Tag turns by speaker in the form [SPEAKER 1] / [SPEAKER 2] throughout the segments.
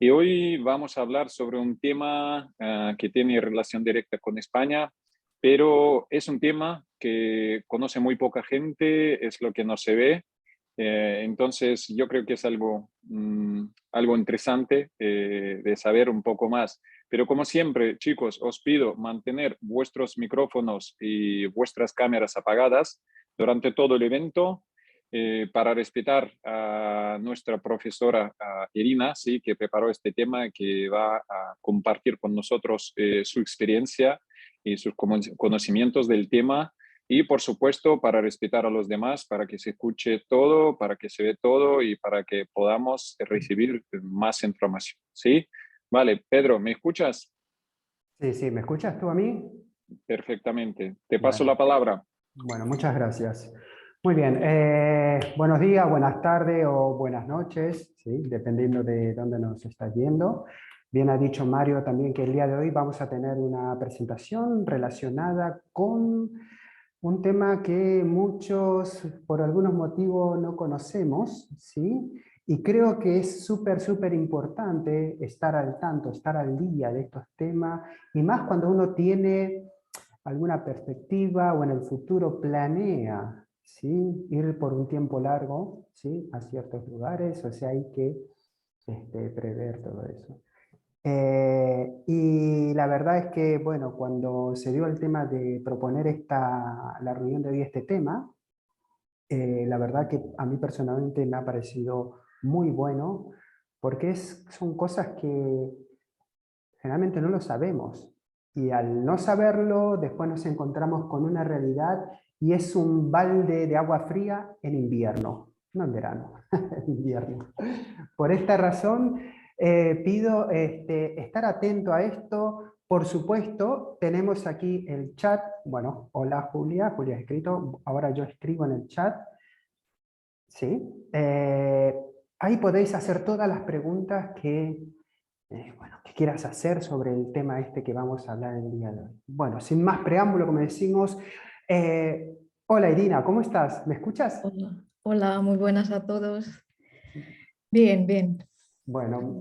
[SPEAKER 1] Y hoy vamos a hablar sobre un tema que tiene relación directa con España, pero es un tema que conoce muy poca gente, es lo que no se ve. Entonces, yo creo que es algo interesante de saber un poco más. Pero como siempre, chicos, os pido mantener vuestros micrófonos y vuestras cámaras apagadas durante todo el evento para respetar a nuestra profesora Irina, sí, que preparó este tema, que va a compartir con nosotros su experiencia y sus conocimientos del tema. Y por supuesto, para respetar a los demás, para que se escuche todo, para que se ve todo y para que podamos recibir más información. ¿Sí? Vale, Pedro, ¿me escuchas?
[SPEAKER 2] Sí, sí, ¿me escuchas tú a mí?
[SPEAKER 1] Perfectamente. Te paso la
[SPEAKER 2] Bueno,
[SPEAKER 1] palabra.
[SPEAKER 2] bueno, muchas gracias. Muy bien, buenos días, buenas tardes o buenas noches, ¿sí? Dependiendo de dónde nos estás viendo. Bien ha dicho Mario también que el día de hoy vamos a tener una presentación relacionada con un tema que muchos por algunos motivos no conocemos, ¿sí? Y creo que es súper, súper importante estar al tanto, estar al día de estos temas, y más cuando uno tiene alguna perspectiva o en el futuro planea, ¿sí? Ir por un tiempo largo, ¿sí? A ciertos lugares, o sea, hay que prever todo eso. Y la verdad es que, bueno, cuando se dio el tema de proponer la reunión de hoy, este tema, la verdad que a mí personalmente me ha parecido muy bueno, porque son cosas que generalmente no lo sabemos. Y al no saberlo, después nos encontramos con una realidad y es un balde de agua fría en invierno, no en verano, en invierno. Por esta razón, pido estar atento a esto. Por supuesto, tenemos aquí el chat. Bueno, hola Julia, Julia ha escrito, ahora yo escribo en el chat. ¿Sí? Ahí podéis hacer todas las preguntas que quieras hacer sobre el tema este que vamos a hablar el día de hoy. Bueno, sin más preámbulo, como decimos, hola Irina, ¿cómo estás? ¿Me escuchas?
[SPEAKER 3] Hola, hola, muy buenas a todos. Bien, bien.
[SPEAKER 2] Bueno,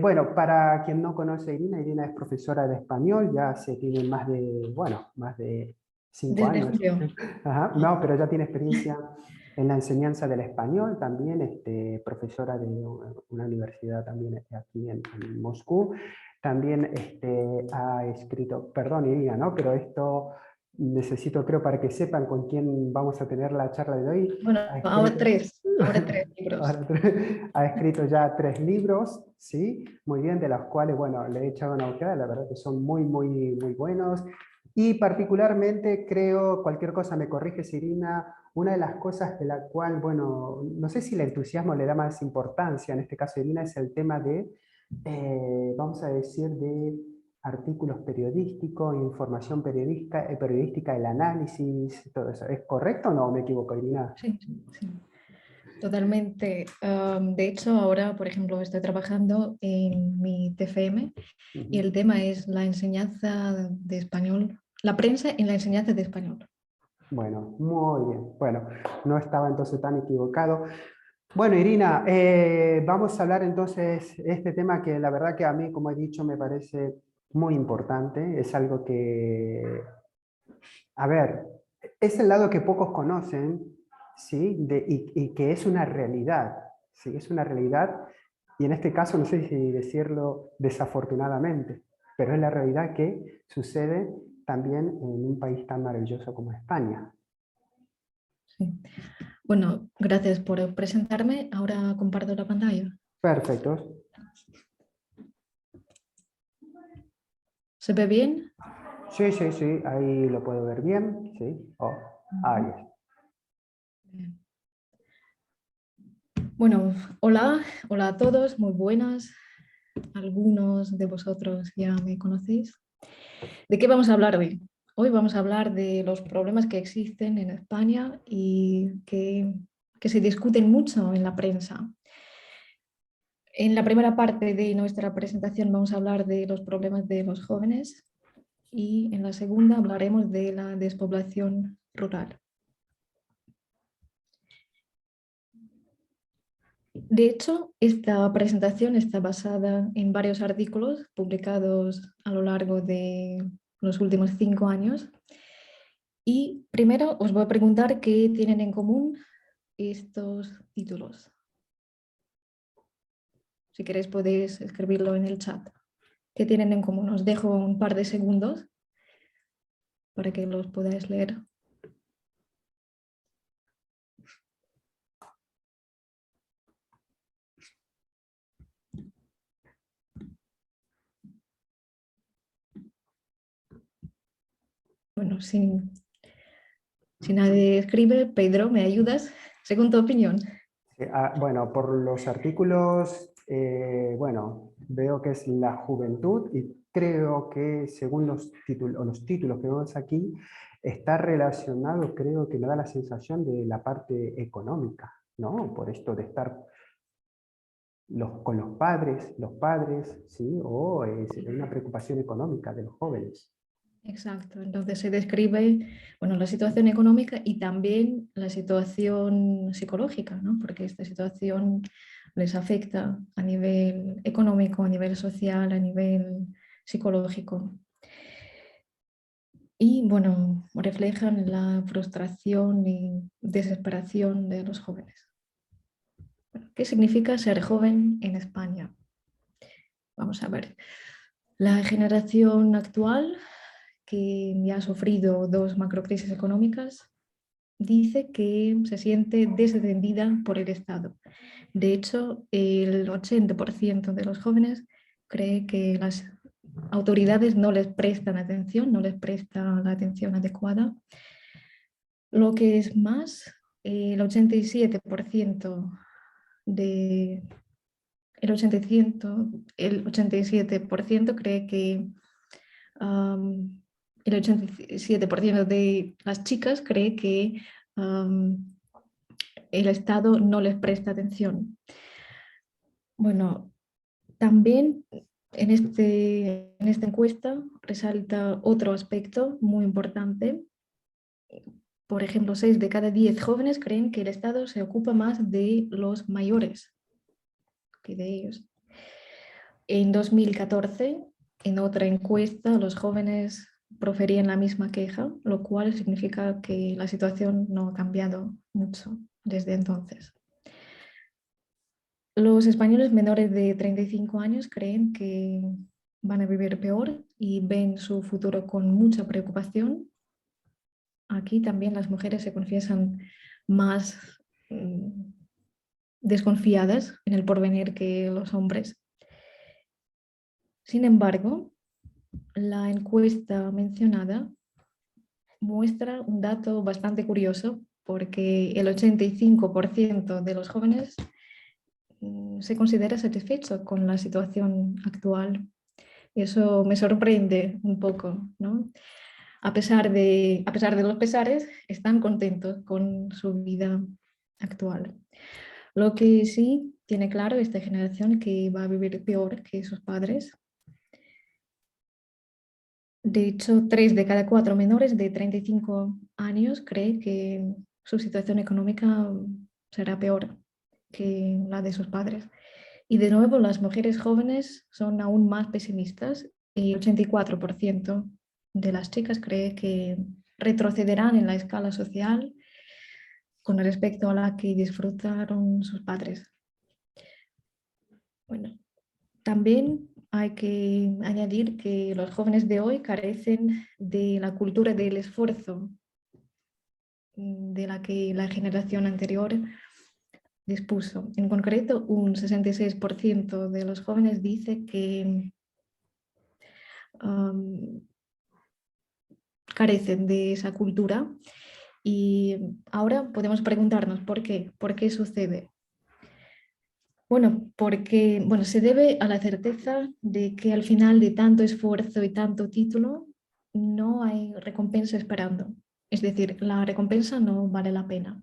[SPEAKER 2] bueno, para quien no conoce a Irina, Irina es profesora de español, ya se tiene más de 5
[SPEAKER 3] Desde
[SPEAKER 2] años.
[SPEAKER 3] julio.
[SPEAKER 2] Ajá, no, pero ya tiene experiencia en la enseñanza del español, también profesora de una universidad también aquí en Moscú. También ha escrito, perdón Irina, ¿no? Pero esto necesito, creo, para que sepan con quién vamos a tener la charla de hoy.
[SPEAKER 3] Bueno,
[SPEAKER 2] Ha
[SPEAKER 3] ahora
[SPEAKER 2] escrito,
[SPEAKER 3] tres, ahora tres libros.
[SPEAKER 2] ha escrito ya 3 libros, ¿sí? Muy bien, de los cuales, bueno, le he echado una ojeada, la verdad que son muy, muy, muy buenos. Y particularmente creo, cualquier cosa me corriges Irina, una de las cosas de la cual, bueno, no sé si el entusiasmo le da más importancia, en este caso Irina, es el tema de, vamos a decir, de artículos periodísticos, información periodística, el análisis, todo eso. ¿Es correcto o no me equivoco, Irina?
[SPEAKER 3] Sí, sí, totalmente. De hecho, ahora, por ejemplo, estoy trabajando en mi TFM y el tema es la enseñanza de español, la prensa en la enseñanza de español.
[SPEAKER 2] Bueno, muy bien. Bueno, no estaba entonces tan equivocado. Bueno, Irina, vamos a hablar entonces de este tema que la verdad que a mí, como he dicho, me parece muy importante. Es algo que, a ver, es el lado que pocos conocen, ¿sí? Y que es una realidad, ¿sí? Es una realidad, y en este caso no sé si decirlo desafortunadamente, pero es la realidad que sucede también en un país tan maravilloso como España.
[SPEAKER 3] Sí. Bueno, gracias por presentarme. Ahora comparto la pantalla.
[SPEAKER 2] Perfecto.
[SPEAKER 3] ¿Se ve bien?
[SPEAKER 2] Sí, sí, sí, ahí lo puedo ver bien, sí. Oh, ahí está.
[SPEAKER 3] Bien. Bueno, hola, hola a todos, muy buenas. Algunos de vosotros ya me conocéis. ¿De qué vamos a hablar hoy? Hoy vamos a hablar de los problemas que existen en España y que se discuten mucho en la prensa. En la primera parte de nuestra presentación vamos a hablar de los problemas de los jóvenes y en la segunda hablaremos de la despoblación rural. De hecho, esta presentación está basada en varios artículos publicados a lo largo de los últimos 5 años. Y primero os voy a preguntar qué tienen en común estos títulos. Si queréis podéis escribirlo en el chat. ¿Qué tienen en común? Os dejo un par de segundos para que los podáis leer. Bueno, si nadie escribe, Pedro, ¿me ayudas? Según tu opinión.
[SPEAKER 2] Bueno, por los artículos, bueno, veo que es la juventud y creo que según los títulos que vemos aquí, está relacionado, creo que me da la sensación de la parte económica, ¿no? Por esto de estar con los padres, ¿sí? O es una preocupación económica de los jóvenes.
[SPEAKER 3] Exacto, entonces se describe, bueno, la situación económica y también la situación psicológica, ¿no? Porque esta situación les afecta a nivel económico, a nivel social, a nivel psicológico. Y bueno, reflejan la frustración y desesperación de los jóvenes. Bueno, ¿qué significa ser joven en España? Vamos a ver. La generación actual, que ya ha sufrido 2 macrocrisis económicas, dice que se siente desatendida por el Estado. De hecho, el 80% de los jóvenes cree que las autoridades no les prestan atención, no les prestan la atención adecuada. Lo que es más, el 87% de... El 87% cree que el 87% de las chicas cree que el Estado no les presta atención. Bueno, también en esta encuesta resalta otro aspecto muy importante. Por ejemplo, 6 de cada 10 jóvenes creen que el Estado se ocupa más de los mayores que de ellos. En 2014, en otra encuesta, los jóvenes proferían la misma queja, lo cual significa que la situación no ha cambiado mucho desde entonces. Los españoles menores de 35 años creen que van a vivir peor y ven su futuro con mucha preocupación. Aquí también las mujeres se confiesan más desconfiadas en el porvenir que los hombres. Sin embargo, la encuesta mencionada muestra un dato bastante curioso porque el 85% de los jóvenes se considera satisfecho con la situación actual. Y eso me sorprende un poco, ¿no? A pesar de los pesares, están contentos con su vida actual. Lo que sí tiene claro esta generación que va a vivir peor que sus padres. De hecho, 3 de cada 4 menores de 35 años cree que su situación económica será peor que la de sus padres. Y de nuevo, las mujeres jóvenes son aún más pesimistas. El 84% de las chicas cree que retrocederán en la escala social con respecto a la que disfrutaron sus padres. Bueno, también hay que añadir que los jóvenes de hoy carecen de la cultura del esfuerzo de la que la generación anterior dispuso. En concreto, un 66% de los jóvenes dice que carecen de esa cultura y ahora podemos preguntarnos ¿por qué? ¿Por qué sucede? Bueno, porque se debe a la certeza de que al final de tanto esfuerzo y tanto título no hay recompensa esperando. Es decir, la recompensa no vale la pena.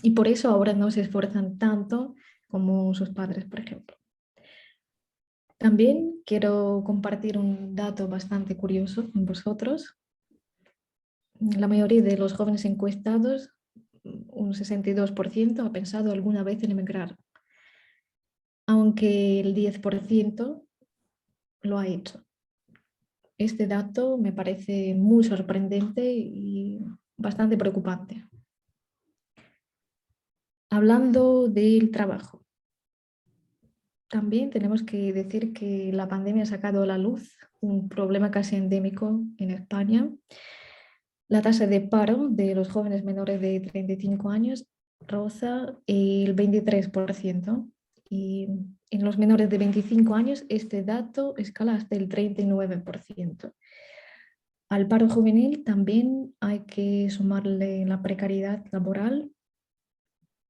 [SPEAKER 3] Y por eso ahora no se esfuerzan tanto como sus padres, por ejemplo. También quiero compartir un dato bastante curioso con vosotros. La mayoría de los jóvenes encuestados, un 62%, ha pensado alguna vez en emigrar. aunque el 10% lo ha hecho. Este dato me parece muy sorprendente y bastante preocupante. Hablando del trabajo, también tenemos que decir que la pandemia ha sacado a la luz un problema casi endémico en España. La tasa de paro de los jóvenes menores de 35 años roza el 23% y en los menores de 25 años este dato escala hasta el 39%. Al paro juvenil también hay que sumarle la precariedad laboral.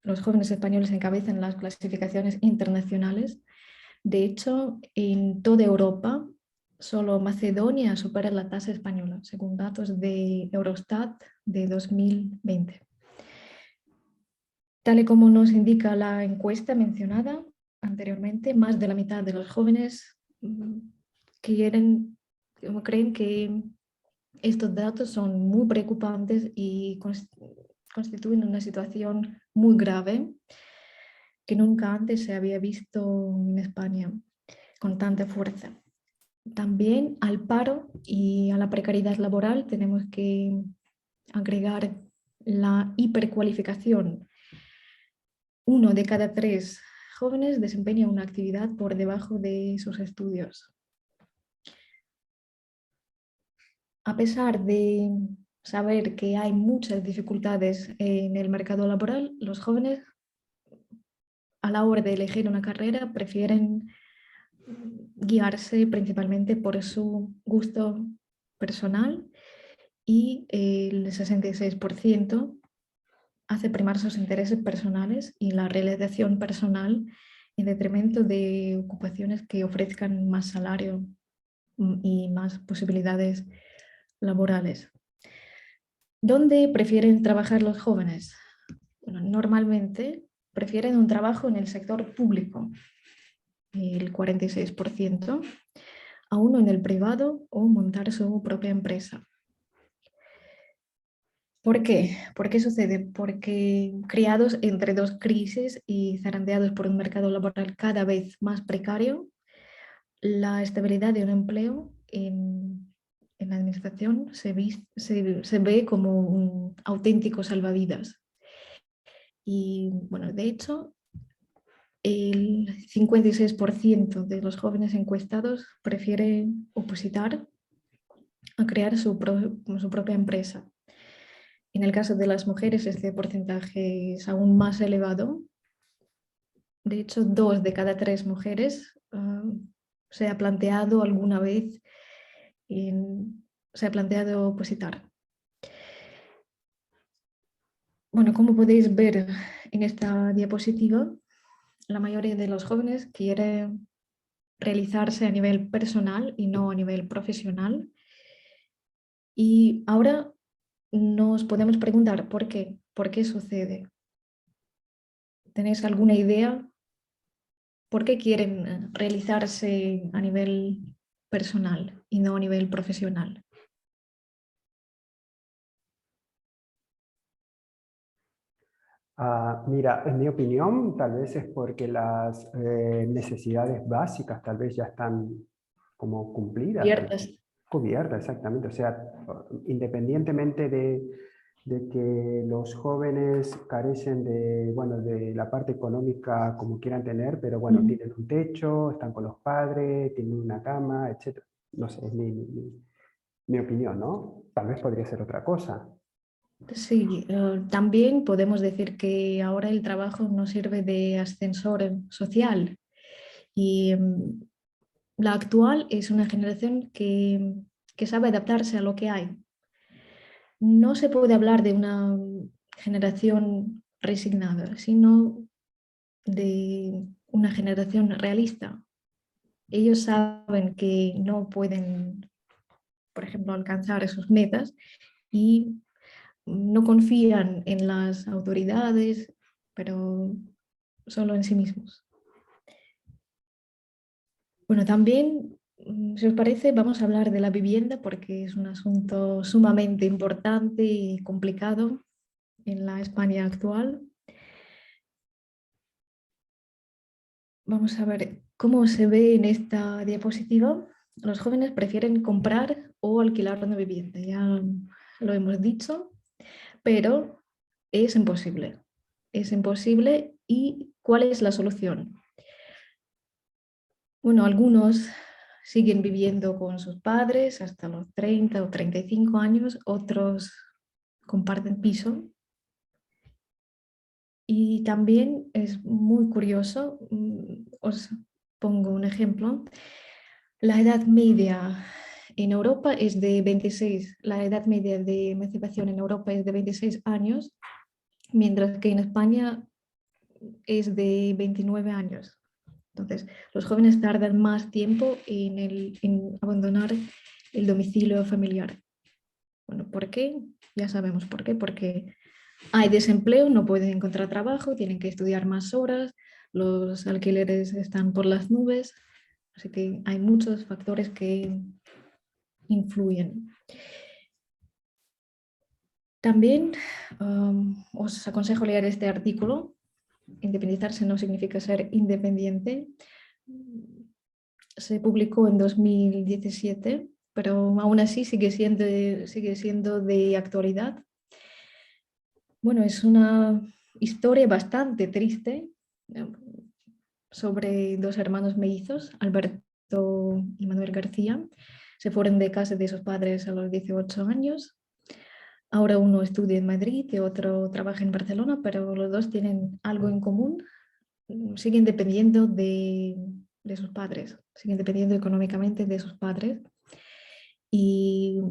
[SPEAKER 3] Los jóvenes españoles encabezan las clasificaciones internacionales. De hecho, en toda Europa, solo Macedonia supera la tasa española, según datos de Eurostat de 2020. Tal y como nos indica la encuesta mencionada anteriormente, más de la mitad de los jóvenes creen que estos datos son muy preocupantes y constituyen una situación muy grave que nunca antes se había visto en España con tanta fuerza. También al paro y a la precariedad laboral tenemos que agregar la hipercualificación. 1 de cada 3 jóvenes desempeña una actividad por debajo de sus estudios. A pesar de saber que hay muchas dificultades en el mercado laboral, los jóvenes a la hora de elegir una carrera prefieren guiarse principalmente por su gusto personal y el 66% hace primar sus intereses personales y la realización personal en detrimento de ocupaciones que ofrezcan más salario y más posibilidades laborales. ¿Dónde prefieren trabajar los jóvenes? Bueno, normalmente prefieren un trabajo en el sector público, el 46%, a uno en el privado o montar su propia empresa. ¿Por qué? ¿Por qué sucede? Porque criados entre dos crisis y zarandeados por un mercado laboral cada vez más precario, la estabilidad de un empleo en la administración se ve como un auténtico salvavidas. Y bueno, de hecho, el 56% de los jóvenes encuestados prefieren opositar a crear su propia empresa. En el caso de las mujeres, este porcentaje es aún más elevado. De hecho, 2 de cada 3 mujeres se ha planteado alguna vez, se ha planteado opositar. Bueno, como podéis ver en esta diapositiva, la mayoría de los jóvenes quieren realizarse a nivel personal y no a nivel profesional. Y ahora nos podemos preguntar ¿por qué? ¿Por qué sucede? ¿Tenéis alguna idea? ¿Por qué quieren realizarse a nivel personal y no a nivel profesional?
[SPEAKER 2] Mira, en mi opinión, tal vez es porque las necesidades básicas tal vez ya están como cumplidas,
[SPEAKER 3] Ciertas.
[SPEAKER 2] cubiertas, exactamente. O sea, independientemente de que los jóvenes carecen de, bueno, de la parte económica como quieran tener, pero bueno, tienen un techo, están con los padres, tienen una cama, etc. No sé, es mi opinión, ¿no? Tal vez podría ser otra cosa.
[SPEAKER 3] Sí, también podemos decir que ahora el trabajo nos sirve de ascensor social y la actual es una generación que sabe adaptarse a lo que hay. No se puede hablar de una generación resignada, sino de una generación realista. Ellos saben que no pueden, por ejemplo, alcanzar sus metas y no confían en las autoridades, pero solo en sí mismos. Bueno, también, si os parece, vamos a hablar de la vivienda porque es un asunto sumamente importante y complicado en la España actual. vamos a ver cómo se ve en esta diapositiva. Los jóvenes prefieren comprar o alquilar una vivienda, ya lo hemos dicho, pero es imposible. Es imposible. ¿Y cuál es la solución? Bueno, algunos siguen viviendo con sus padres hasta los 30 o 35 años, otros comparten piso. Y también es muy curioso, os pongo un ejemplo, la edad media en Europa es de 26, la edad media de emancipación en Europa es de 26 años, mientras que en España es de 29 años. Entonces, los jóvenes tardan más tiempo en abandonar el domicilio familiar. Bueno, ¿por qué? Ya sabemos por qué, porque hay desempleo, no pueden encontrar trabajo, tienen que estudiar más horas, los alquileres están por las nubes, así que hay muchos factores que influyen. También os aconsejo leer este artículo. Independizarse no significa ser independiente. Se publicó en 2017, pero aún así sigue siendo de actualidad. Bueno, es una historia bastante triste sobre dos hermanos mellizos, Alberto y Manuel García. Se fueron de casa de sus padres a los 18 años. Ahora uno estudia en Madrid y otro trabaja en Barcelona, pero los dos tienen algo en común. Siguen dependiendo de sus padres, siguen dependiendo económicamente de sus padres y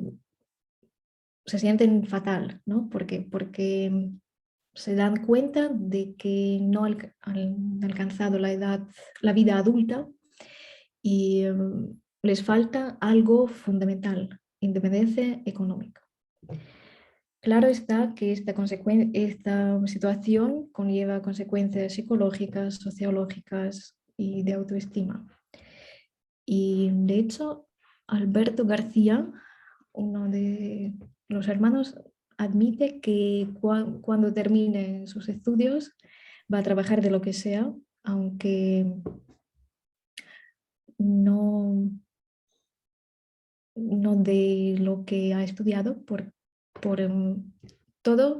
[SPEAKER 3] se sienten fatal, ¿no? Porque se dan cuenta de que no han alcanzado la vida adulta y les falta algo fundamental, independencia económica. Claro está que esta situación conlleva consecuencias psicológicas, sociológicas y de autoestima. Y de hecho, Alberto García, uno de los hermanos, admite que cuando termine sus estudios va a trabajar de lo que sea, aunque no de lo que ha estudiado, por todo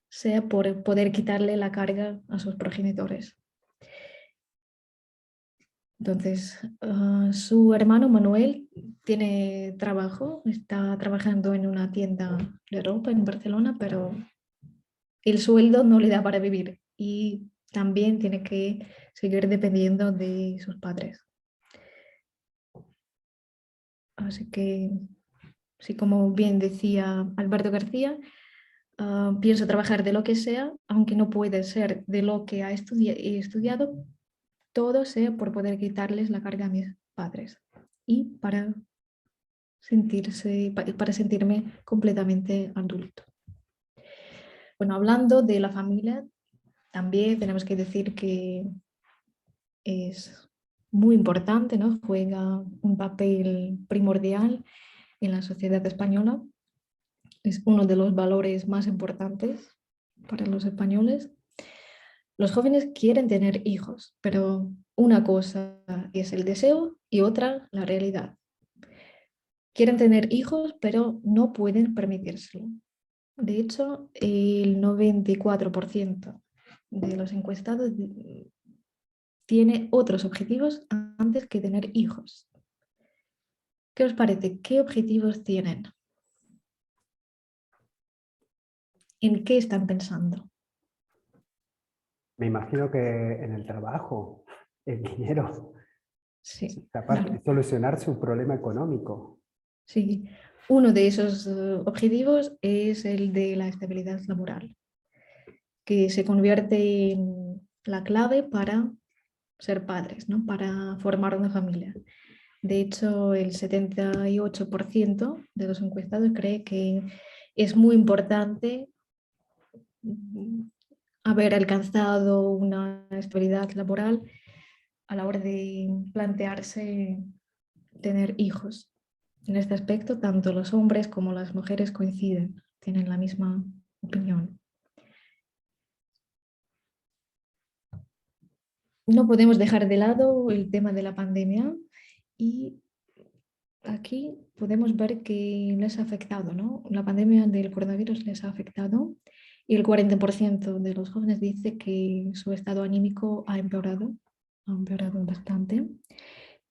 [SPEAKER 3] sea por poder quitarle la carga a sus progenitores. Entonces, su hermano Manuel tiene trabajo, está trabajando en una tienda de ropa en Barcelona, pero el sueldo no le da para vivir y también tiene que seguir dependiendo de sus padres. Así que, sí, como bien decía Alberto García, pienso trabajar de lo que sea, aunque no puede ser de lo que he estudiado, todo sea por poder quitarles la carga a mis padres y para sentirme completamente adulto. Bueno, hablando de la familia, también tenemos que decir que es muy importante, ¿no? Juega un papel primordial en la sociedad española. Es uno de los valores más importantes para los españoles. Los jóvenes quieren tener hijos, pero una cosa es el deseo y otra la realidad. Quieren tener hijos, pero no pueden permitírselo. De hecho, el 94% de los encuestados tiene otros objetivos antes que tener hijos. ¿Qué os parece? ¿Qué objetivos tienen? ¿En qué están pensando?
[SPEAKER 2] Me imagino que en el trabajo, el dinero,
[SPEAKER 3] Sí,
[SPEAKER 2] capaz de
[SPEAKER 3] claro.
[SPEAKER 2] solucionar su problema económico.
[SPEAKER 3] Sí. Uno de esos objetivos es el de la estabilidad laboral, que se convierte en la clave para ser padres, ¿no? Para formar una familia. De hecho, el 78% de los encuestados cree que es muy importante haber alcanzado una estabilidad laboral a la hora de plantearse tener hijos. En este aspecto, tanto los hombres como las mujeres coinciden, tienen la misma opinión. no podemos dejar de lado el tema de la pandemia y aquí podemos ver que les ha afectado, ¿no? La pandemia del coronavirus les ha afectado y el 40% de los jóvenes dice que su estado anímico ha empeorado bastante.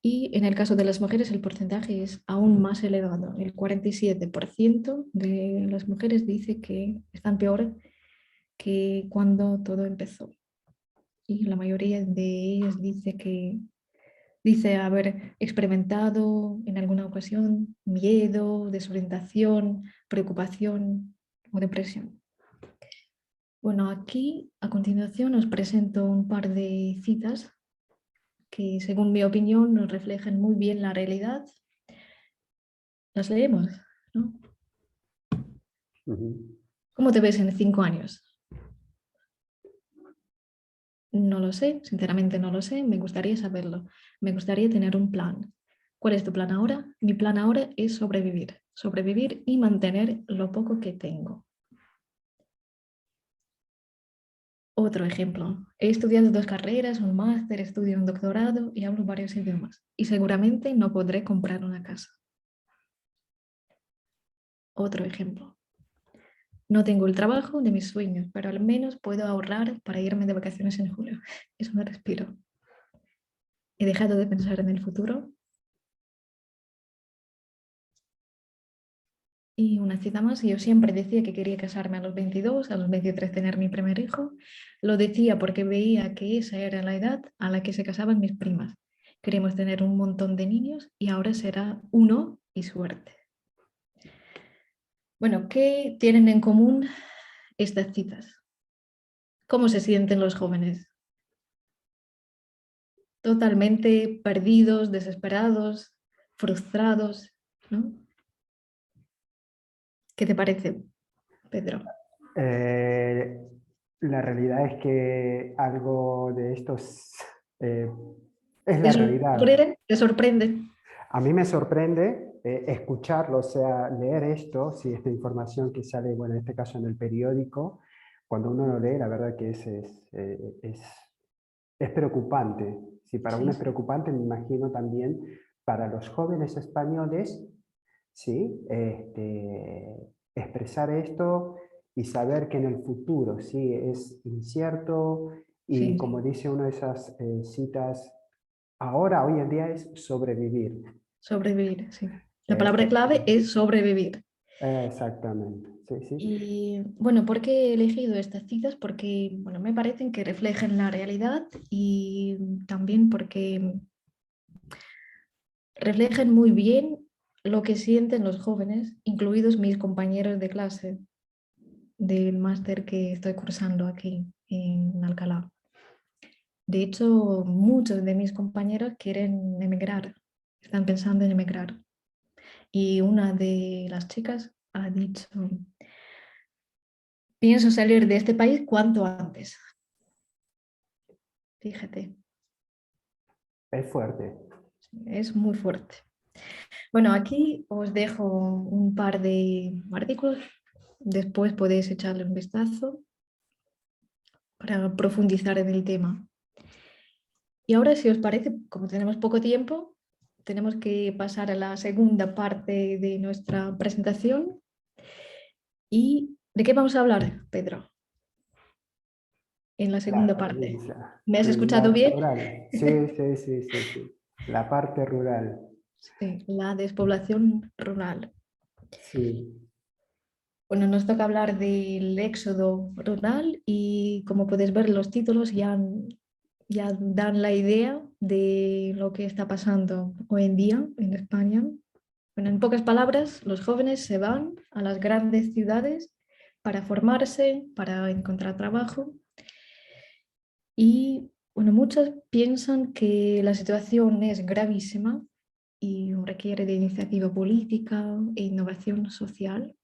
[SPEAKER 3] Y en el caso de las mujeres el porcentaje es aún más elevado. El 47% de las mujeres dice que están peor que cuando todo empezó. Y la mayoría de ellas dice haber experimentado en alguna ocasión miedo, desorientación, preocupación o depresión. Bueno, aquí a continuación os presento un par de citas que, según mi opinión, nos reflejan muy bien la realidad. Las leemos, ¿no? ¿Cómo te ves en 5 años? No lo sé, sinceramente no lo sé, me gustaría saberlo. Me gustaría tener un plan. ¿Cuál es tu plan ahora? Mi plan ahora es sobrevivir y mantener lo poco que tengo. Otro ejemplo, he estudiado 2 carreras, un máster, estudio un doctorado y hablo varios idiomas y seguramente no podré comprar una casa. Otro ejemplo, no tengo el trabajo de mis sueños, pero al menos puedo ahorrar para irme de vacaciones en julio. Es un respiro. He dejado de pensar en el futuro. Y una cita más, yo siempre decía que quería casarme a los 22, a los 23 tener mi primer hijo. Lo decía porque veía que esa era la edad a la que se casaban mis primas. Queremos tener un montón de niños y ahora será uno y suerte. Bueno, ¿qué tienen en común estas citas? ¿Cómo se sienten los jóvenes? Totalmente perdidos, desesperados, frustrados, ¿no? ¿Qué te parece, Pedro?
[SPEAKER 2] La realidad es que algo de esto es
[SPEAKER 3] ¿Te
[SPEAKER 2] la realidad.
[SPEAKER 3] sorprende? ¿Te sorprende?
[SPEAKER 2] A mí me sorprende escucharlo, o sea, leer esto, si esta información que sale, bueno, en este caso en el periódico, cuando uno lo lee, la verdad que es preocupante. Si para uno es
[SPEAKER 3] Sí,
[SPEAKER 2] preocupante, me imagino también para los jóvenes españoles, ¿sí? Expresar esto y saber que en el futuro, sí, es incierto y
[SPEAKER 3] sí.
[SPEAKER 2] como dice una de esas citas, ahora, hoy en día es sobrevivir.
[SPEAKER 3] Sobrevivir, sí. La
[SPEAKER 2] Eh,
[SPEAKER 3] palabra
[SPEAKER 2] eh,
[SPEAKER 3] clave es sobrevivir.
[SPEAKER 2] exactamente, sí, sí.
[SPEAKER 3] Y bueno, ¿por qué he elegido estas citas? Porque bueno, me parecen que reflejan la realidad y también porque reflejan muy bien lo que sienten los jóvenes, incluidos mis compañeros de clase del máster que estoy cursando aquí en Alcalá. De hecho, muchos de mis compañeros quieren emigrar, están pensando en emigrar. Y una de las chicas ha dicho, pienso salir de este país cuanto antes. Fíjate,
[SPEAKER 2] Es fuerte.
[SPEAKER 3] es muy fuerte. Bueno, aquí os dejo un par de artículos, después podéis echarle un vistazo para profundizar en el tema. Y ahora, si os parece, como tenemos poco tiempo, tenemos que pasar a la segunda parte de nuestra presentación. ¿Y de qué vamos a hablar, Pedro? En la segunda parte. ¿Me has
[SPEAKER 2] La
[SPEAKER 3] escuchado bien?
[SPEAKER 2] rural. Sí, sí, sí, sí, sí. La parte rural.
[SPEAKER 3] Sí, la despoblación rural.
[SPEAKER 2] Sí.
[SPEAKER 3] Bueno, nos toca hablar del éxodo rural y como puedes ver los títulos ya dan la idea de lo que está pasando hoy en día en España. Bueno, en pocas palabras, los jóvenes se van a las grandes ciudades para formarse, para encontrar trabajo y bueno, muchos piensan que la situación es gravísima y requiere de iniciativa política e innovación social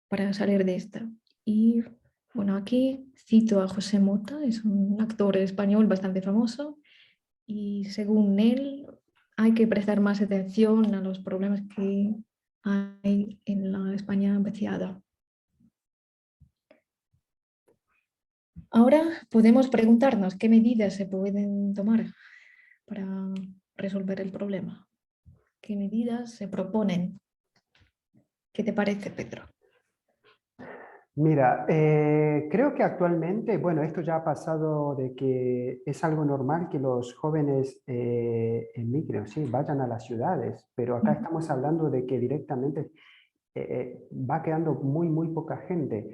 [SPEAKER 3] para salir de esta. Y bueno, aquí cito a José Mota, es un actor español bastante famoso y según él hay que prestar más atención a los problemas que hay en la España vaciada. Ahora podemos preguntarnos qué medidas se pueden tomar para resolver el problema. ¿Qué medidas se proponen? ¿Qué te parece, Pedro?
[SPEAKER 2] Mira, creo que actualmente, bueno, esto ya ha pasado de que es algo normal que los jóvenes emigren, sí, vayan a las ciudades, pero acá estamos hablando de que directamente va quedando muy poca gente.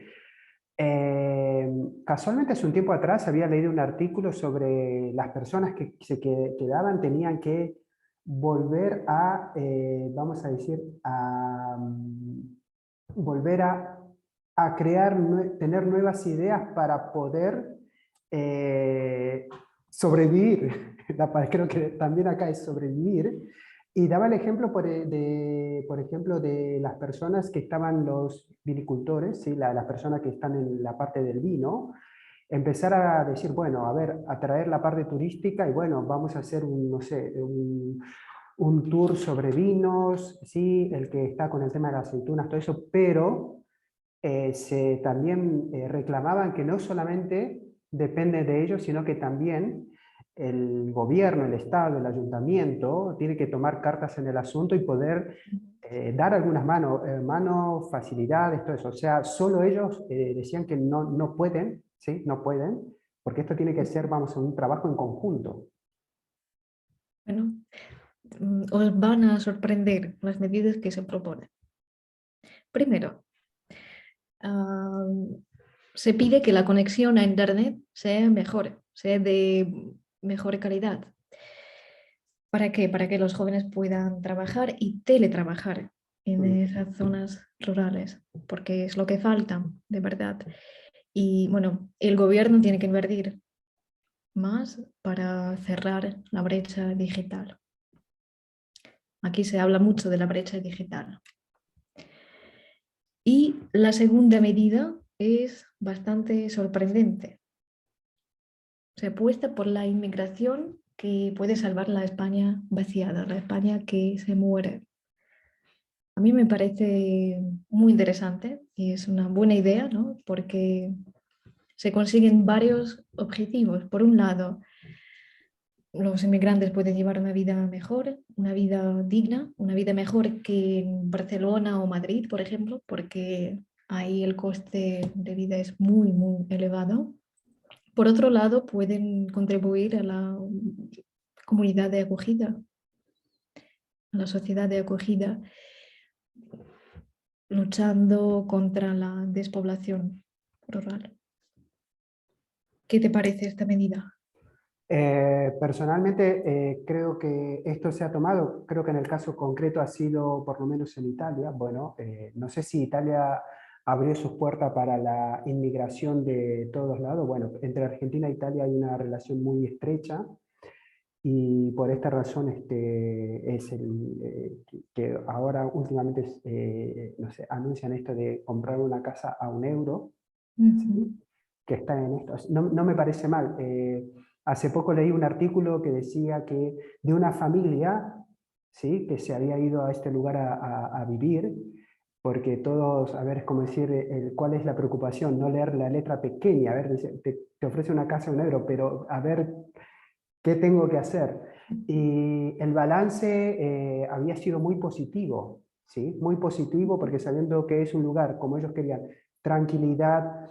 [SPEAKER 2] Casualmente hace un tiempo atrás había leído un artículo sobre las personas que quedaban, tenían que volver a, vamos a decir, volver a crear, tener nuevas ideas para poder sobrevivir. Creo que también acá es sobrevivir. Y daba el ejemplo, por ejemplo, de las personas que estaban, los vinicultores, ¿sí? Las personas que están en la parte del vino, empezar a decir, bueno, a ver, atraer la parte turística y bueno, vamos a hacer un, no sé, un tour sobre vinos, ¿sí? El que está con el tema de las aceitunas, todo eso, pero se también reclamaban que no solamente depende de ellos, sino que también el gobierno, el Estado, el ayuntamiento tiene que tomar cartas en el asunto y poder dar algunas manos, facilidades, todo eso. O sea, solo ellos decían que no pueden, ¿sí? No pueden, porque esto tiene que ser, vamos, un trabajo en conjunto.
[SPEAKER 3] Bueno, os van a sorprender las medidas que se proponen. Primero, se pide que la conexión a Internet sea mejor, sea de mejor calidad. ¿Para qué? Para que los jóvenes puedan trabajar y teletrabajar en esas zonas rurales, porque es lo que falta, de verdad. Y bueno, el gobierno tiene que invertir más para cerrar la brecha digital. Aquí se habla mucho de la brecha digital. Y la segunda medida es bastante sorprendente. Se apuesta por la inmigración que puede salvar la España vaciada, la España que se muere. A mí me parece muy interesante y es una buena idea, ¿no? Porque se consiguen varios objetivos. Por un lado, los inmigrantes pueden llevar una vida mejor, una vida digna, una vida mejor que en Barcelona o Madrid, por ejemplo, porque ahí el coste de vida es muy elevado. Por otro lado, pueden contribuir a la comunidad de acogida, a la sociedad de acogida, luchando contra la despoblación rural. ¿Qué te parece esta medida?
[SPEAKER 2] Personalmente creo que esto se ha tomado, creo que en el caso concreto ha sido por lo menos en Italia. Bueno, no sé si Italia abrió sus puertas para la inmigración de todos lados. Bueno, entre Argentina e Italia hay una relación muy estrecha y por esta razón es que ahora últimamente no sé, anuncian esto de comprar una casa a 1 euro, ¿sí? Que está en esto. No me parece mal. Hace poco leí un artículo que decía que de una familia, ¿sí? Que se había ido a este lugar a vivir, porque todos, a ver, es como decir, ¿cuál es la preocupación? No leer la letra pequeña, a ver, te ofrece una casa a 1 euro, pero a ver, ¿qué tengo que hacer? Y el balance había sido muy positivo, ¿sí? Muy positivo porque sabiendo que es un lugar, como ellos querían, tranquilidad,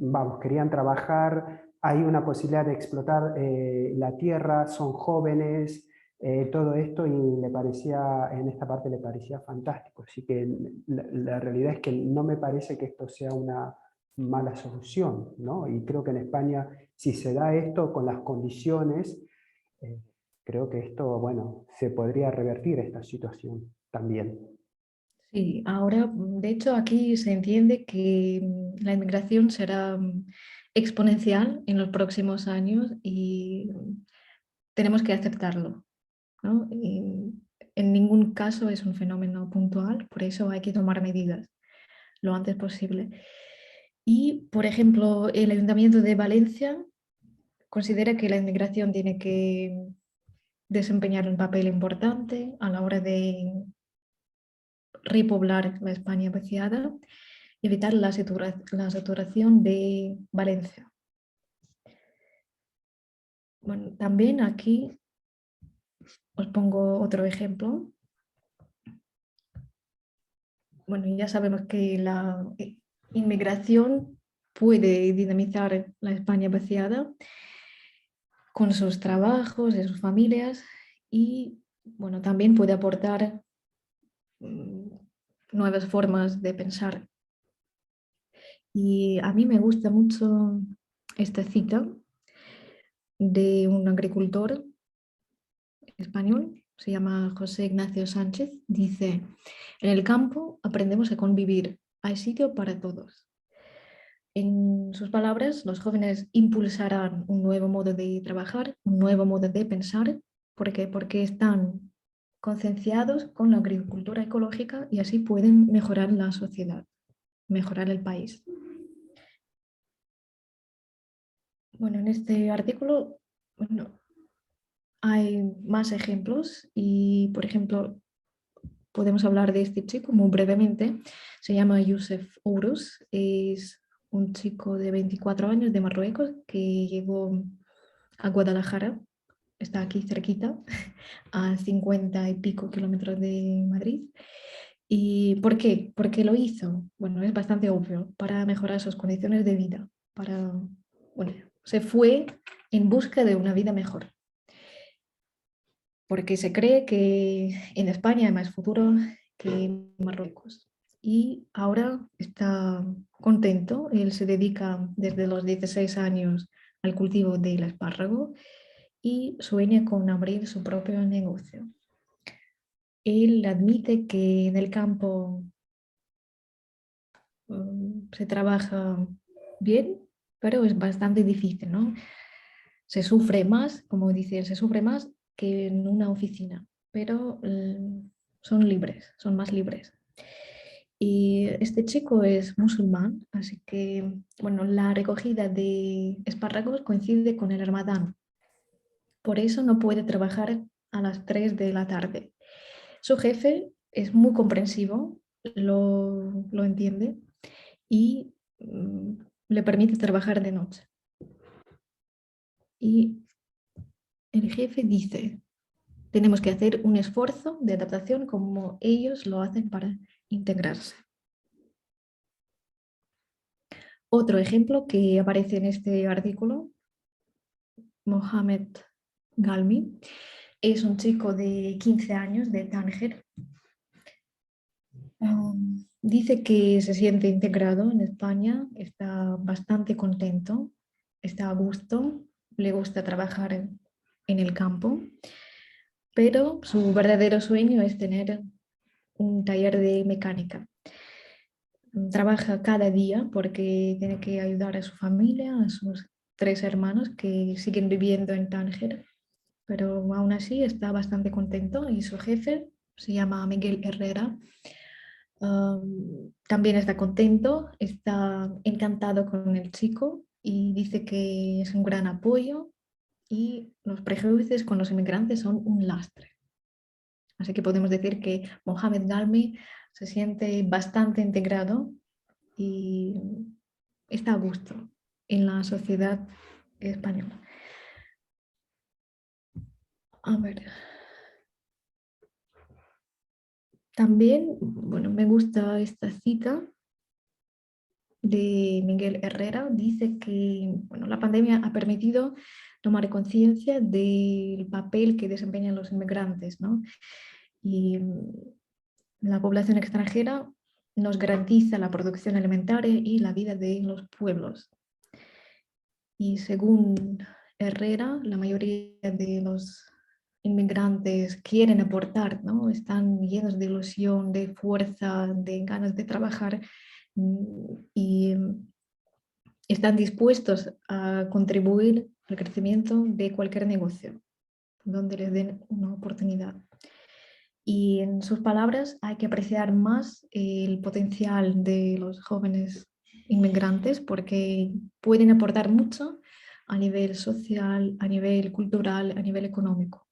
[SPEAKER 2] vamos, querían trabajar, hay una posibilidad de explotar la tierra, son jóvenes, todo esto, y le parecía, en esta parte le parecía fantástico. Así que la realidad es que no me parece que esto sea una mala solución, ¿no? Y creo que en España, si se da esto con las condiciones, eh, creo que esto, bueno, se podría revertir esta situación también.
[SPEAKER 3] Sí, ahora, de hecho, aquí se entiende que la inmigración será exponencial en los próximos años y tenemos que aceptarlo, ¿no? Y en ningún caso es un fenómeno puntual, por eso hay que tomar medidas lo antes posible. Y, por ejemplo, el Ayuntamiento de Valencia considera que la inmigración tiene que desempeñar un papel importante a la hora de repoblar la España vaciada y evitar la saturación de Valencia. Bueno, también aquí os pongo otro ejemplo. Bueno, ya sabemos que la inmigración puede dinamizar la España vaciada con sus trabajos, de sus familias y bueno, también puede aportar nuevas formas de pensar. Y a mí me gusta mucho esta cita de un agricultor español, se llama José Ignacio Sánchez, dice: en el campo aprendemos a convivir, hay sitio para todos. En sus palabras, los jóvenes impulsarán un nuevo modo de trabajar, un nuevo modo de pensar. ¿Por qué? Porque están concienciados con la agricultura ecológica y así pueden mejorar la sociedad, mejorar el país. Bueno, en este artículo hay más ejemplos y, por ejemplo, podemos hablar de este chico muy brevemente. Se llama Youssef Ourous, es un chico de 24 años de Marruecos que llegó a Guadalajara, está aquí cerquita, a 50 y pico kilómetros de Madrid. ¿Y por qué? ¿Por qué lo hizo? Bueno, es bastante obvio, para mejorar sus condiciones de vida, bueno, se fue en busca de una vida mejor, porque se cree que en España hay más futuro que en Marruecos. Y ahora está contento, él se dedica desde los 16 años al cultivo del espárrago y sueña con abrir su propio negocio. Él admite que en el campo se trabaja bien, pero es bastante difícil, ¿no? Se sufre más, como dice él, se sufre más que en una oficina, pero son libres, son más libres. Y este chico es musulmán, así que, bueno, la recogida de espárragos coincide con el Ramadán. Por eso no puede trabajar a las 3 de la tarde. Su jefe es muy comprensivo, lo entiende y le permite trabajar de noche. Y el jefe dice: tenemos que hacer un esfuerzo de adaptación como ellos lo hacen para integrarse. Otro ejemplo que aparece en este artículo, Mohamed Galmi, es un chico de 15 años de Tánger. Dice que se siente integrado en España, está bastante contento, está a gusto, le gusta trabajar en el campo, pero su verdadero sueño es tener un taller de mecánica. Trabaja cada día porque tiene que ayudar a su familia, a sus 3 hermanos que siguen viviendo en Tánger, pero aún así está bastante contento y su jefe se llama Miguel Herrera. También está contento, está encantado con el chico y dice que es un gran apoyo y los prejuicios con los inmigrantes son un lastre. Así que podemos decir que Mohamed Galmi se siente bastante integrado y está a gusto en la sociedad española. A ver. También, bueno, me gusta esta cita de Miguel Herrera. Dice que, bueno, la pandemia ha permitido tomar conciencia del papel que desempeñan los inmigrantes, ¿no? Y la población extranjera nos garantiza la producción alimentaria y la vida de los pueblos. Y según Herrera, la mayoría de los inmigrantes quieren aportar, ¿no? Están llenos de ilusión, de fuerza, de ganas de trabajar y están dispuestos a contribuir al crecimiento de cualquier negocio donde les den una oportunidad. Y en sus palabras hay que apreciar más el potencial de los jóvenes inmigrantes porque pueden aportar mucho a nivel social, a nivel cultural, a nivel económico.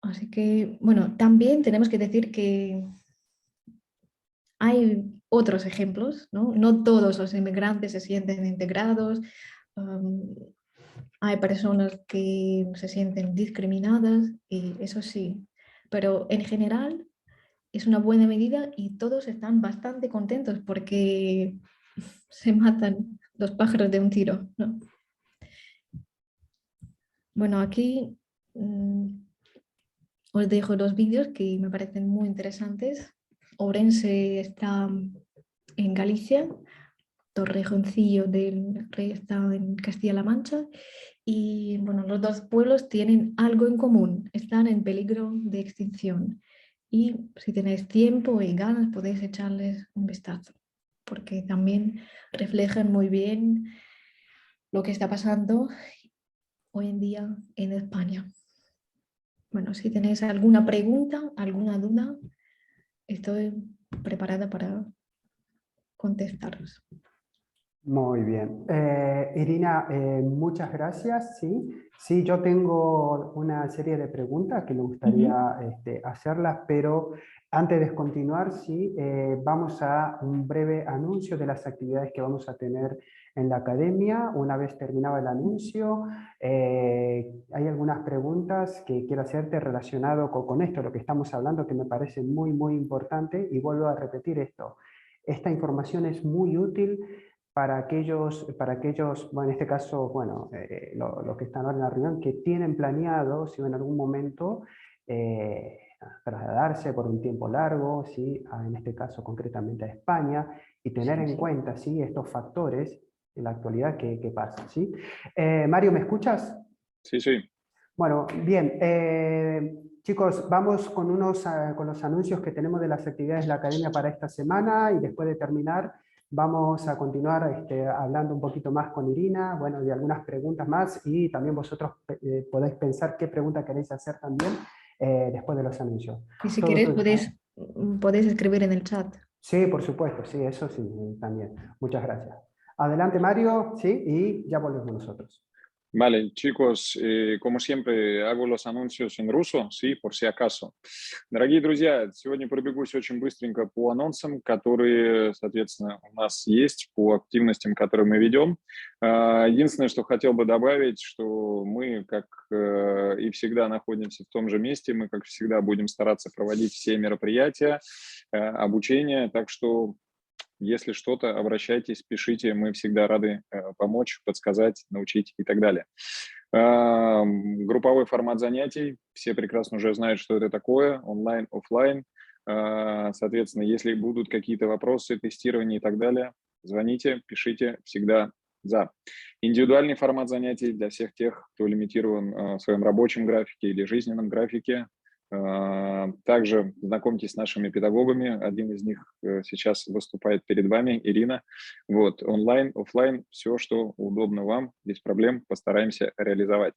[SPEAKER 3] Así que, bueno, también tenemos que decir que hay otros ejemplos, ¿no? No todos los inmigrantes se sienten integrados, hay personas que se sienten discriminadas y eso sí, pero en general es una buena medida y todos están bastante contentos porque se matan los pájaros de un tiro, ¿no? Bueno, aquí os dejo dos vídeos que me parecen muy interesantes. Ourense está en Galicia, Torrejoncillo del Rey está en Castilla-La Mancha y bueno, los dos pueblos tienen algo en común, están en peligro de extinción y si tenéis tiempo y ganas podéis echarles un vistazo porque también reflejan muy bien lo que está pasando hoy en día en España. Bueno, si tenéis alguna pregunta, alguna duda, estoy preparada para contestaros.
[SPEAKER 2] Muy bien. Irina, muchas gracias. Sí, sí, yo tengo una serie de preguntas que me gustaría hacerlas, pero antes de continuar, sí, vamos a un breve anuncio de las actividades que vamos a tener en la academia. Una vez terminado el anuncio, hay algunas preguntas que quiero hacerte relacionado con esto, lo que estamos hablando, que me parece muy, muy importante, y vuelvo a repetir esto. Esta información es muy útil para aquellos, bueno, en este caso, bueno, los que están ahora en la reunión, que tienen planeado, si en algún momento, trasladarse por un tiempo largo, ¿sí? En este caso concretamente a España, y tener en cuenta, ¿sí? Estos factores en la actualidad que pasan, ¿sí? Mario, ¿me escuchas?
[SPEAKER 1] Sí, sí.
[SPEAKER 2] Bueno, bien. Chicos, vamos con con los anuncios que tenemos de las actividades de la academia para esta semana y después de terminar vamos a continuar hablando un poquito más con Irina, bueno, de algunas preguntas más y también vosotros podéis pensar qué pregunta queréis hacer también después de los anuncios.
[SPEAKER 3] Y si
[SPEAKER 2] Todo
[SPEAKER 3] queréis
[SPEAKER 2] tuyo, ¿eh?
[SPEAKER 3] podéis escribir en el chat.
[SPEAKER 2] Sí, por supuesto, sí, eso sí, también. Muchas gracias. Adelante, Mario, sí, y ya volvemos nosotros.
[SPEAKER 1] Vale, chicos, como siempre, hago los anuncios en ruso, sí, por si acaso. Дорогие друзья, сегодня пробегусь очень быстренько по анонсам, которые, соответственно, у нас есть, по активностям, которые мы ведем. Единственное, что хотел бы добавить, что мы, как и всегда, находимся в том же месте, мы, как всегда, будем стараться проводить все мероприятия, обучение, так что если что-то, обращайтесь, пишите, мы всегда рады помочь, подсказать, научить и так далее. Групповой формат занятий, все прекрасно уже знают, что это такое, онлайн, офлайн. Соответственно, если будут какие-то вопросы, тестирования и так далее, звоните, пишите, всегда за. Индивидуальный формат занятий для всех тех, кто лимитирован в своем рабочем графике или жизненном графике. Также знакомьтесь с нашими педагогами. Один из них сейчас выступает перед вами, Ирина. Вот, онлайн, офлайн, все, что удобно вам, без проблем, постараемся реализовать.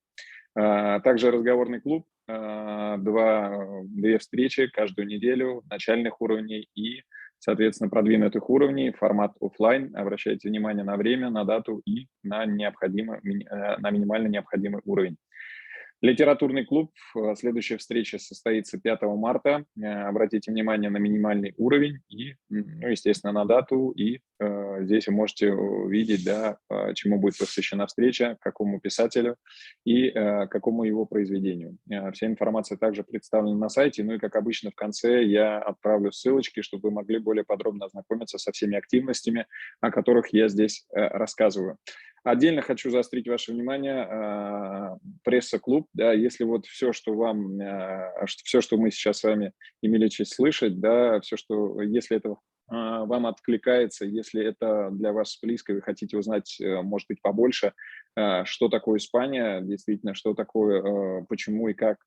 [SPEAKER 1] Также разговорный клуб, две встречи каждую неделю, начальных уровней и, соответственно, продвинутых уровней, формат офлайн. Обращайте внимание на время, на дату и на минимально необходимый уровень. Литературный клуб. Следующая встреча состоится 5 марта. Обратите внимание на минимальный уровень и, ну, естественно, на дату. И здесь вы можете увидеть, да, чему будет посвящена встреча, какому писателю и какому его произведению. Вся информация также представлена на сайте. Ну и, как обычно, в конце я отправлю ссылочки, чтобы вы могли более подробно ознакомиться со всеми активностями, о которых я здесь рассказываю. Отдельно хочу заострить ваше внимание, пресса-клуб, да, если вот все, что мы сейчас с вами имели честь слышать, да, все, что, если это вам откликается, если это для вас близко, вы хотите узнать, может быть, побольше, что такое Испания, действительно, что такое, почему и как,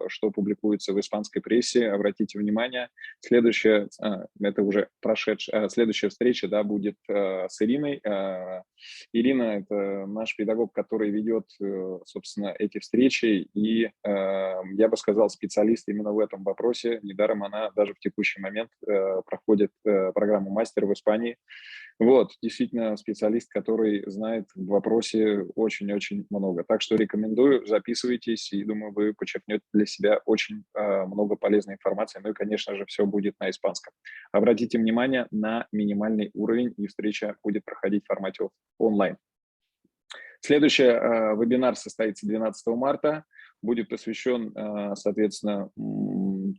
[SPEAKER 1] что публикуется в испанской прессе, обратите внимание. Следующая, это уже следующая встреча, да, будет с Ириной. Ирина – это наш педагог, который ведет, собственно, эти встречи, и, я бы сказал, специалист именно в этом вопросе. Недаром она даже в текущий момент проходит программу «Мастер» в Испании. Вот, действительно специалист, который знает в вопросе очень-очень много. Так что рекомендую, записывайтесь, и думаю, вы почерпнете для себя очень много полезной информации. Ну и, конечно же, все будет на испанском. Обратите внимание на минимальный уровень, и встреча будет проходить в формате онлайн. Следующий вебинар состоится 12 марта. Будет посвящен, соответственно,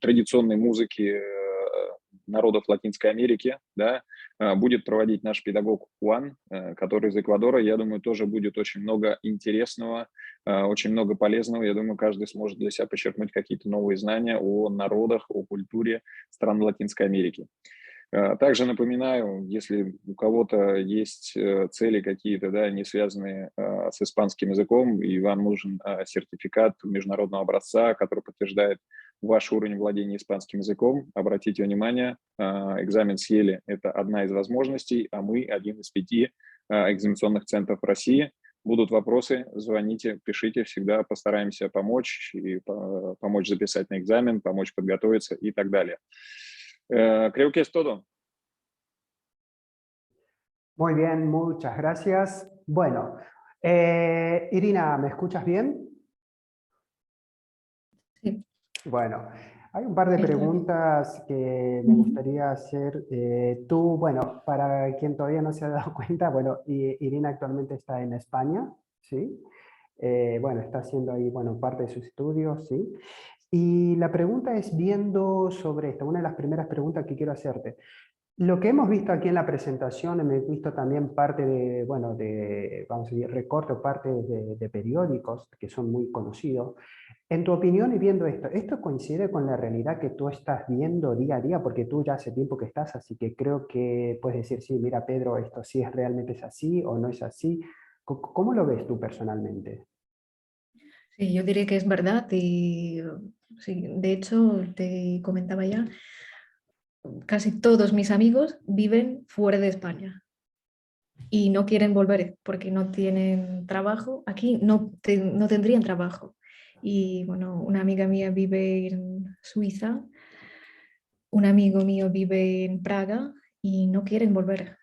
[SPEAKER 1] традиционной музыке народов Латинской Америки. Да? Будет проводить наш педагог Хуан, который из Эквадора. Я думаю, тоже будет очень много интересного, очень много полезного. Я думаю, каждый сможет для себя почерпнуть какие-то новые знания о народах, о культуре стран Латинской Америки. Также напоминаю, если у кого-то есть цели какие-то, да, не связанные с испанским языком, и вам нужен сертификат международного образца, который подтверждает ваш уровень владения испанским языком, обратите внимание, экзамен СЕЛИ – это одна из возможностей, а мы один из 5 экзаменационных центров России. Будут вопросы, звоните, пишите, всегда постараемся помочь, и помочь записать на экзамен, помочь подготовиться и так далее. Creo que es todo.
[SPEAKER 2] Muy bien, muchas gracias. Bueno, Irina, ¿me escuchas bien?
[SPEAKER 3] Sí.
[SPEAKER 2] Bueno, hay un par de preguntas que me gustaría hacer. Tú, bueno, para quien todavía no se ha dado cuenta, bueno, Irina actualmente está en España, ¿sí? Bueno, está haciendo ahí, bueno, parte de sus estudios, ¿sí? Y la pregunta es viendo sobre esto, una de las primeras preguntas que quiero hacerte. Lo que hemos visto aquí en la presentación, hemos visto también parte de, bueno, de, vamos a decir, recortes, parte de periódicos que son muy conocidos. En tu opinión y viendo esto, ¿esto coincide con la realidad que tú estás viendo día a día? Porque tú ya hace tiempo que estás, así que creo que puedes decir, sí, mira Pedro, esto sí es realmente es así o no es así. ¿Cómo lo ves tú personalmente?
[SPEAKER 3] Sí, yo diría que es verdad y sí, de hecho te comentaba ya, casi todos mis amigos viven fuera de España y no quieren volver porque no tienen trabajo. Aquí no tendrían trabajo. Y bueno, una amiga mía vive en Suiza, un amigo mío vive en Praga y no quieren volver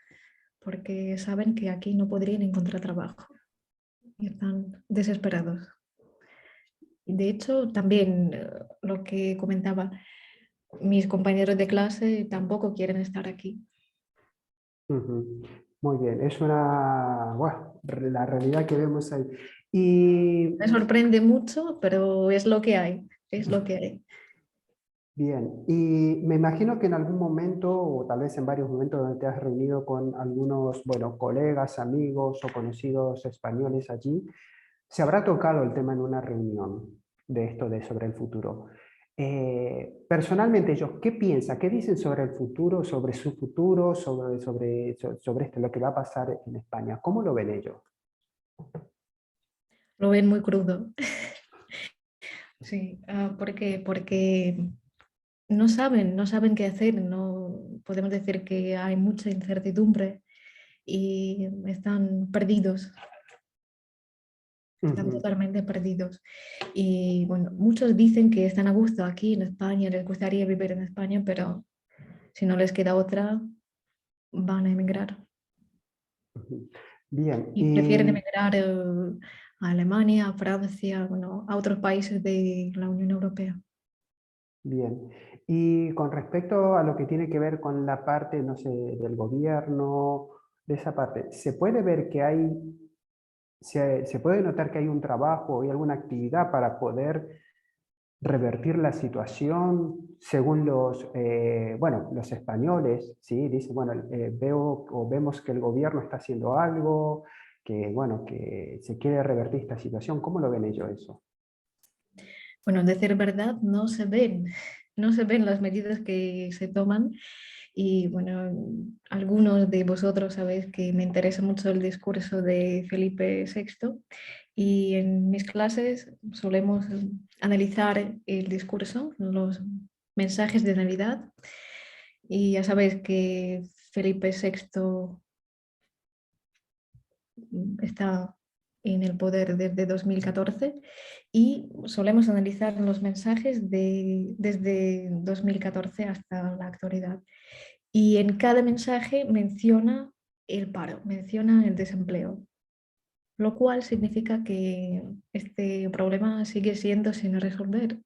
[SPEAKER 3] porque saben que aquí no podrían encontrar trabajo y están desesperados. De hecho, también lo que comentaba, mis compañeros de clase tampoco quieren estar aquí.
[SPEAKER 2] Muy bien, es una, bueno, la realidad que vemos ahí. Y
[SPEAKER 3] Me sorprende mucho, pero es lo que hay, es lo que hay.
[SPEAKER 2] bien, y me imagino que en algún momento, o tal vez en varios momentos donde te has reunido con algunos, bueno, colegas, amigos o conocidos españoles allí, se habrá tocado el tema en una reunión de esto de sobre el futuro. Personalmente ellos, ¿qué piensan? ¿Qué dicen sobre el futuro, sobre su futuro, sobre esto, lo que va a pasar en España? ¿Cómo lo ven ellos?
[SPEAKER 3] Lo ven muy crudo. Sí, porque no saben qué hacer, no podemos decir que hay mucha incertidumbre y están perdidos. Están totalmente perdidos. Y bueno, muchos dicen que están a gusto aquí en España, les gustaría vivir en España, pero si no les queda otra, van a emigrar.
[SPEAKER 2] Bien.
[SPEAKER 3] Y prefieren emigrar a Alemania, a Francia, bueno, a otros países de la Unión Europea.
[SPEAKER 2] Bien. Y con respecto a lo que tiene que ver con la parte, no sé, del gobierno, de esa parte, ¿se puede ver que hay, se puede notar que hay un trabajo y alguna actividad para poder revertir la situación según los, bueno, los españoles, ¿sí? Dicen, bueno, veo o vemos que el gobierno está haciendo algo, que, bueno, que se quiere revertir esta situación. ¿Cómo lo ven ellos eso?
[SPEAKER 3] Bueno, de decir verdad, no se ven las medidas que se toman. Y bueno, algunos de vosotros sabéis que me interesa mucho el discurso de Felipe VI y en mis clases solemos analizar el discurso, los mensajes de Navidad. Y ya sabéis que Felipe VI está en el poder desde 2014 y solemos analizar los mensajes desde 2014 hasta la actualidad. y en cada mensaje menciona el paro, menciona el desempleo, lo cual significa que este problema sigue siendo sin resolver.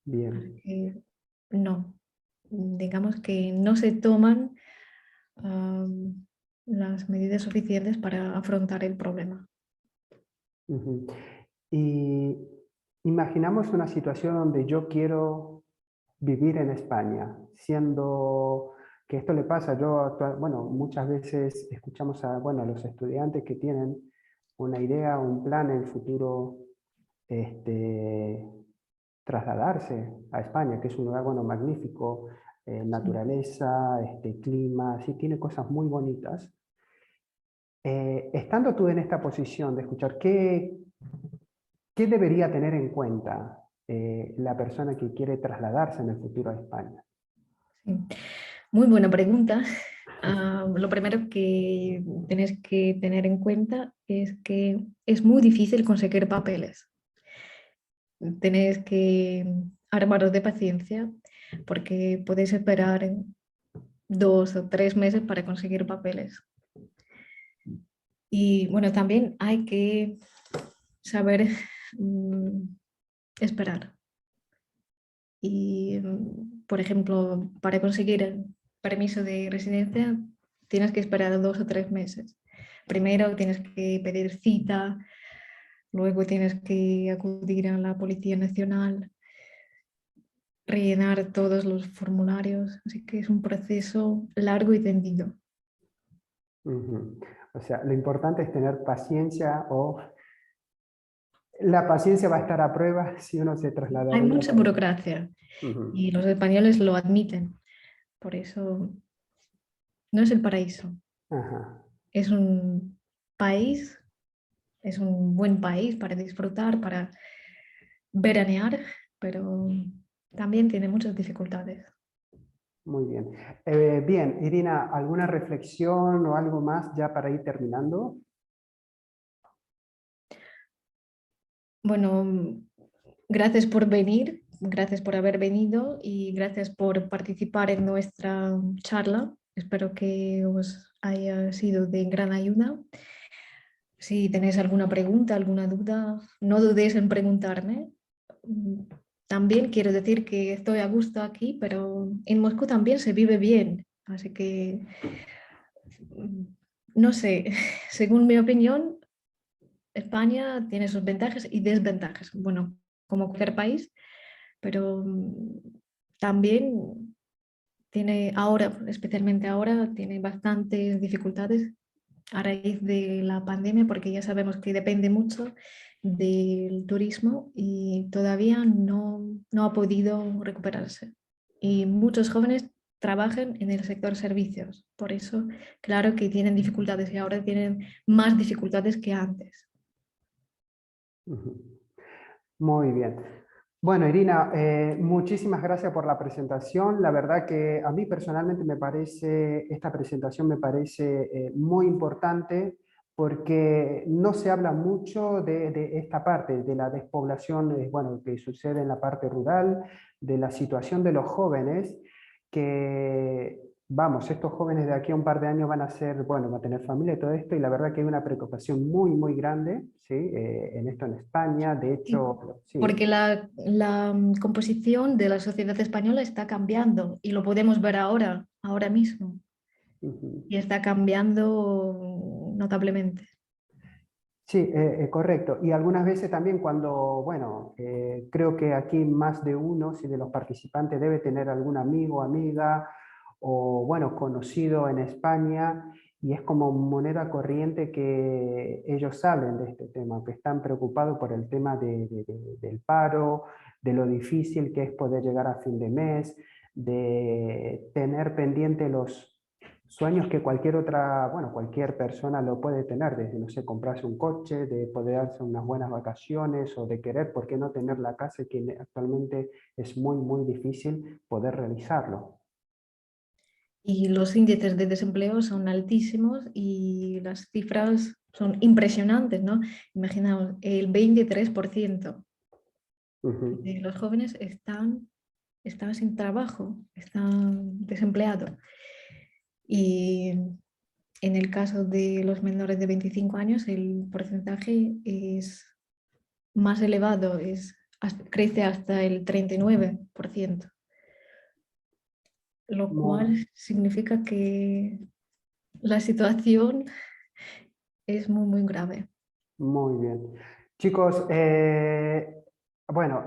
[SPEAKER 2] Bien.
[SPEAKER 3] No, digamos que no se toman am, las medidas suficientes para afrontar el problema.
[SPEAKER 2] Ujú. Y imaginamos una situación donde yo quiero vivir en España, siendo que esto le pasa, bueno, muchas veces escuchamos bueno, a los estudiantes que tienen una idea, un plan en el futuro, este, trasladarse a España, que es un lugar, bueno, magnífico, naturaleza, clima, sí, tiene cosas muy bonitas. Estando tú en esta posición de escuchar, ¿qué debería tener en cuenta la persona que quiere trasladarse en el futuro a España?
[SPEAKER 3] Sí. Muy buena pregunta. Lo primero que tienes que tener en cuenta es que es muy difícil conseguir papeles. Tenéis que armaros de paciencia porque podéis esperar 2 o 3 meses para conseguir papeles. Y bueno, también hay que saber esperar. Y, por ejemplo, para conseguir el permiso de residencia tienes que esperar 2 o 3 meses. Primero tienes que pedir cita, luego tienes que acudir a la Policía Nacional, rellenar todos los formularios, así que es un proceso largo y tendido.
[SPEAKER 2] Ujú. O sea, lo importante es tener paciencia o la paciencia va a estar a prueba si uno se
[SPEAKER 3] Hay
[SPEAKER 2] trasladaría
[SPEAKER 3] mucha
[SPEAKER 2] para allá.
[SPEAKER 3] burocracia
[SPEAKER 2] Ujú.
[SPEAKER 3] y los españoles lo admiten, por eso no es el paraíso.
[SPEAKER 2] Ajá.
[SPEAKER 3] Es un país, es un buen país para disfrutar, para veranear, pero también tiene muchas dificultades.
[SPEAKER 2] Muy bien. Bien, Irina, ¿alguna reflexión o algo más ya para ir terminando?
[SPEAKER 3] Bueno, gracias por venir, gracias por haber venido y gracias por participar en nuestra charla. Espero que os haya sido de gran ayuda. Si tenéis alguna pregunta, alguna duda, no dudéis en preguntarme. También quiero decir que estoy a gusto aquí, pero en Moscú también se vive bien. Así que, no sé, según mi opinión, España tiene sus ventajas y desventajas. Bueno, como cualquier país, pero también tiene ahora, especialmente ahora, tiene bastantes dificultades a raíz de la pandemia, porque ya sabemos que depende mucho del turismo y todavía no ha podido recuperarse. Y muchos jóvenes trabajan en el sector servicios, por eso, claro que tienen dificultades y ahora tienen más dificultades que antes.
[SPEAKER 2] Ujú. Muy bien. Bueno, Irina, muchísimas gracias por la presentación. La verdad que a mí personalmente me parece, esta presentación me parece muy importante porque no se habla mucho de esta parte, de la despoblación, bueno, que sucede en la parte rural, de la situación de los jóvenes, que, vamos, estos jóvenes de aquí a un par de años van a ser, bueno, van a tener familia y todo esto, y la verdad que hay una preocupación muy, muy grande, ¿sí? En esto en España, de hecho, sí.
[SPEAKER 3] Porque la composición de la sociedad española está cambiando y lo podemos ver ahora, ahora mismo,
[SPEAKER 2] Ujú.
[SPEAKER 3] y está cambiando notablemente.
[SPEAKER 2] Sí, correcto. Y algunas veces también cuando, bueno, creo que aquí más de uno, si de los participantes debe tener algún amigo, amiga o, bueno, conocido en España y es como moneda corriente que ellos hablen de este tema, que están preocupados por el tema del paro, de lo difícil que es poder llegar a fin de mes, de tener pendiente los sueños que cualquier otra, bueno, cualquier persona lo puede tener, desde, no sé, comprarse un coche, de poder darse unas buenas vacaciones o de querer, ¿por qué no tener la casa que actualmente es muy, muy difícil poder realizarlo?
[SPEAKER 3] Y los índices de desempleo son altísimos y las cifras son impresionantes, ¿no? Imaginaos, el 23%
[SPEAKER 2] Ujú.
[SPEAKER 3] de los jóvenes están está sin trabajo, está desempleado. Y en el caso de los menores de 25 años, el porcentaje es más elevado, crece hasta el 39%, lo cual significa que la situación es muy, muy grave.
[SPEAKER 2] Muy bien. Chicos, bueno,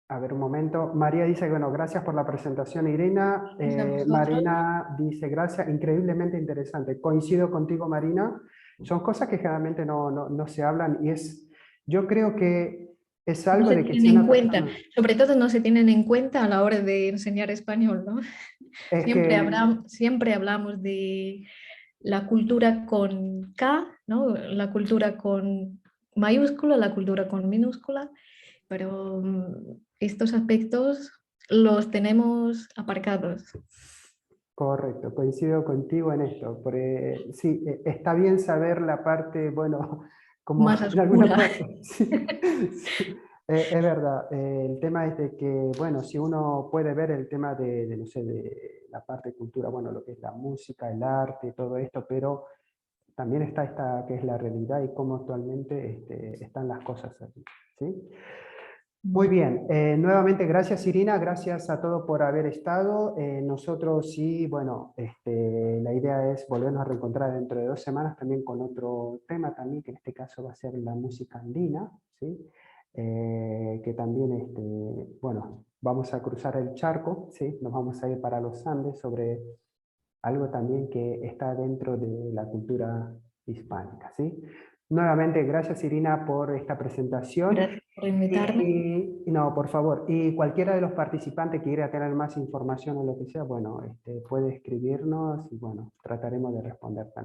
[SPEAKER 2] a ver un momento. María dice que, bueno, gracias por la presentación, Irina.
[SPEAKER 3] Pues a vosotros.
[SPEAKER 2] Marina dice, gracias, increíblemente interesante. Coincido contigo, Marina. Son cosas que generalmente no se hablan y yo creo que es algo
[SPEAKER 3] No se
[SPEAKER 2] de que si
[SPEAKER 3] tienen
[SPEAKER 2] una
[SPEAKER 3] en cuenta,
[SPEAKER 2] persona...
[SPEAKER 3] sobre todo no se tienen en cuenta a la hora de enseñar español, ¿no?
[SPEAKER 2] Es
[SPEAKER 3] Siempre hablamos de la cultura con K, ¿no? La cultura con mayúscula, la cultura con minúscula, pero estos aspectos los tenemos aparcados.
[SPEAKER 2] Correcto, coincido contigo en esto. Porque, sí, está bien saber la parte, bueno, como
[SPEAKER 3] Más
[SPEAKER 2] en alguna
[SPEAKER 3] oscura.
[SPEAKER 2] parte. Sí, sí, es verdad. El tema es de que, bueno, si uno puede ver el tema no sé, de la parte de cultura, bueno, lo que es la música, el arte, todo esto, pero también está esta que es la realidad y cómo actualmente están las cosas allí. ¿Sí? Muy bien, nuevamente gracias Irina, gracias a todos por haber estado. Nosotros sí, bueno, la idea es volvernos a reencontrar dentro de 2 semanas también con otro tema también, que en este caso va a ser la música andina, ¿sí? Que también, bueno, vamos a cruzar el charco, ¿sí? Nos vamos a ir para los Andes sobre algo también que está dentro de la cultura hispánica, ¿sí? Nuevamente, gracias Irina por esta presentación.
[SPEAKER 3] Gracias por invitarme.
[SPEAKER 2] Y no, por favor, y cualquiera de los participantes que quiera tener más información o lo que sea, bueno, puede escribirnos y bueno, trataremos de responder también.